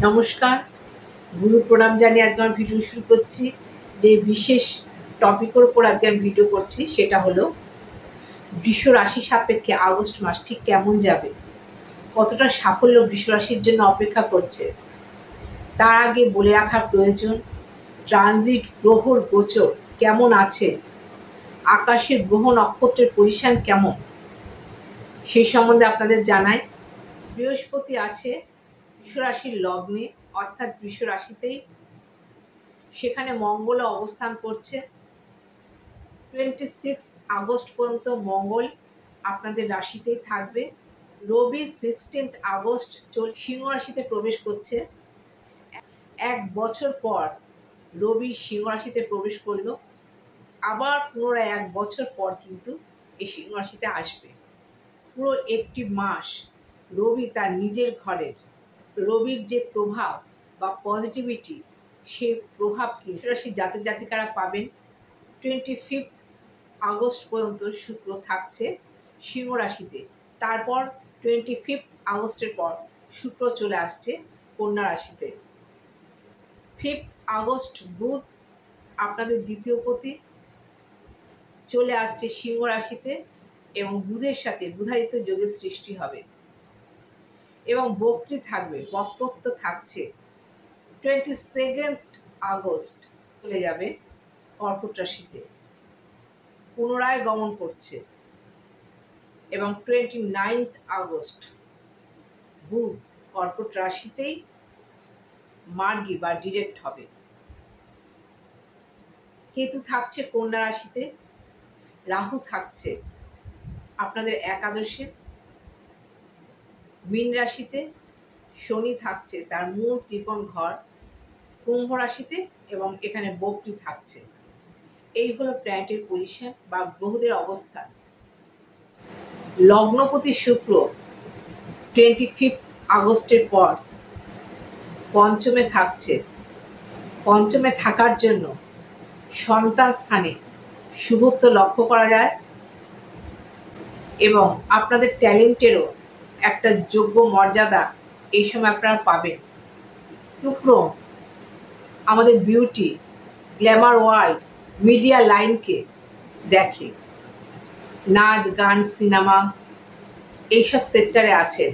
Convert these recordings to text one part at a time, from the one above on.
নমস্কার, গুরু প্রণাম জানিয়ে আজকে আমি ভিডিও শুরু করছি। যে বিশেষ টপিকের উপর আজকে আমি ভিডিও করছি সেটা হলো বৃষ রাশি সাপেক্ষে আগস্ট মাস ঠিক কেমন যাবে, কতটা সাফল্য বৃষ রাশির জন্য অপেক্ষা করছে। তার আগে বলে রাখার প্রয়োজন, ট্রানজিট গ্রহর গোচর কেমন আছে, আকাশের গ্রহ নক্ষত্রের পজিশন কেমন, সেই সম্বন্ধে আপনাদের জানাই। বৃহস্পতি আছে বৃষ রাশির লগ্নে, অর্থাৎ বৃষ রাশিতেই, সেখানে মঙ্গল অবস্থান করছে। 26 আগস্ট পর্যন্ত মঙ্গল আপনাদের রাশিতেই থাকবে। রবি 16 আগস্ট সিংহ রাশিতে প্রবেশ করছে। এক বছর পর রবি সিংহ রাশিতে প্রবেশ করলো, আবার পুনরায় এক বছর পর কিন্তু এই সিংহ রাশিতে আসবে। পুরো একটি মাস রবি তার নিজের ঘরের, রবির যে প্রভাব বা পজিটিভিটি, সেই প্রভাব কিন্তু রাশির জাতক জাতিকারা পাবেন। 25 আগস্ট পর্যন্ত শুক্র থাকছে সিংহ রাশিতে, তারপর 25 আগস্টের পর শুক্র চলে আসছে কন্যা রাশিতে। 5 আগস্ট বুধ আপনাদের দ্বিতীয় পতি চলে আসছে সিংহ রাশিতে এবং বুধের সাথে বুধাদিত্য যোগের সৃষ্টি হবে এবং বক্রী থাকবে, বক্রত্ব থাকছে। 22 আগস্ট চলে যাবে কর্কট রাশিতে, পুনরায় গমন করছে এবং 29 আগস্ট বুধ কর্কট রাশিতেই মার্গী বা ডিরেক্ট হবে। কেতু থাকছে কন্যা রাশিতে, রাহু থাকছে আপনাদের একাদশে মীন রাশিতে, শনি থাকছে তার মূল ত্রিকোণ ঘর কুম্ভ রাশিতে এবং এখানে বক্রী থাকছে। এই হলো প্ল্যানেটের পজিশন বা গ্রহদের অবস্থান। লগ্নপতি শুক্র 25 আগস্টের পর পঞ্চমে থাকছে। পঞ্চমে থাকার জন্য সন্তান স্থানে শুভত্ব লক্ষ্য করা যায় এবং আপনাদের ট্যালেন্টেরও একটা যোগ্য মর্যাদা এই সময় আপনারা পাবেন। শুক্র আমাদের বিউটি, গ্ল্যামার ওয়ার্ল্ড, মিডিয়া লাইনকে দেখে, নাচ গান সিনেমা এইসব সেক্টরে আছেন,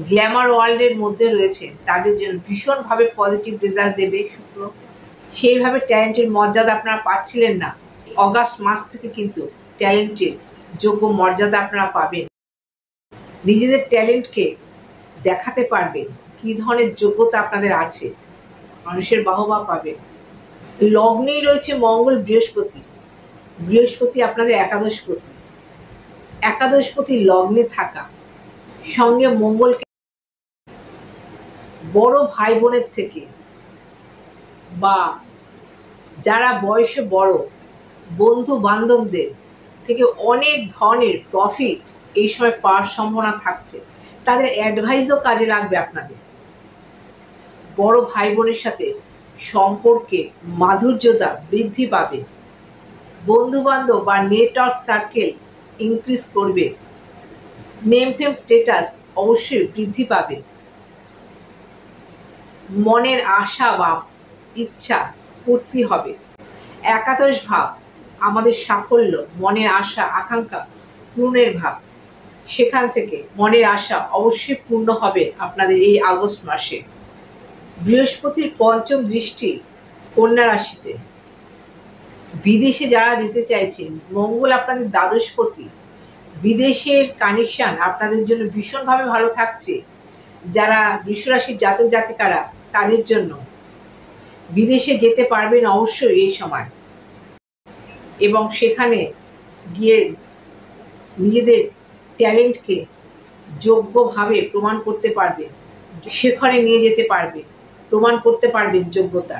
গ্ল্যামার ওয়ার্ল্ডের মধ্যে রয়েছে, তাদের জন্য ভীষণভাবে পজিটিভ রেজাল্ট দেবে শুক্র। সেইভাবে ট্যালেন্টের মর্যাদা আপনারা পাচ্ছিলেন না, অগাস্ট মাস থেকে কিন্তু ট্যালেন্টের যোগ্য মর্যাদা আপনারা পাবেন। নিজেদের ট্যালেন্টকে দেখাতে পারবেন, কী ধরনের যোগ্যতা আপনাদের আছে, মানুষের বাহবা পাবেন। লগ্নেই রয়েছে মঙ্গল বৃহস্পতি, বৃহস্পতি আপনাদের একাদশপতি, একাদশপতি লগ্নে থাকা সঙ্গে মঙ্গলকে বড় ভাই বোনের থেকে বা যারা বয়সে বড় বন্ধু বান্ধবদের থেকে অনেক ধরনের প্রফিট এই সময় পাওয়ার সম্ভাবনা থাকছে। তাদের অ্যাডভাইসও কাজে লাগবে আপনাদের। বড় ভাই বোনের সাথে সম্পর্কে মাধুর্যতা বৃদ্ধি পাবে, বন্ধু বান্ধব বা নেটওয়ার্ক সার্কেল ইনক্রিজ করবে, নেম ফেম স্ট্যাটাস অবশ্যই বৃদ্ধি পাবে, মনের আশা বা ইচ্ছা পূর্তি হবে। একাদশ ভাব আমাদের সাফল্য, মনের আশা আকাঙ্ক্ষা পূর্ণের ভাব, সেখান থেকে মনের আশা অবশ্যই পূর্ণ হবে আপনাদের এই আগস্ট মাসে। বৃহস্পতির পঞ্চম দৃষ্টি কন্যা রাশিতে, বিদেশে যারা যেতে চাইছেন, মঙ্গল আপনাদের দ্বাদশপতি, বিদেশের কানেকশন আপনাদের জন্য ভীষণভাবে ভালো থাকছে। যারা বৃষ রাশির জাতক জাতিকারা তাদের জন্য বিদেশে যেতে পারবেন অবশ্যই এই সময় এবং সেখানে গিয়ে নিজেদের ট্যালেন্টকে যোগ্যভাবে প্রমাণ করতে পারবেন, সেখানে নিয়ে যেতে পারবেন, প্রমাণ করতে পারবেন যোগ্যতা।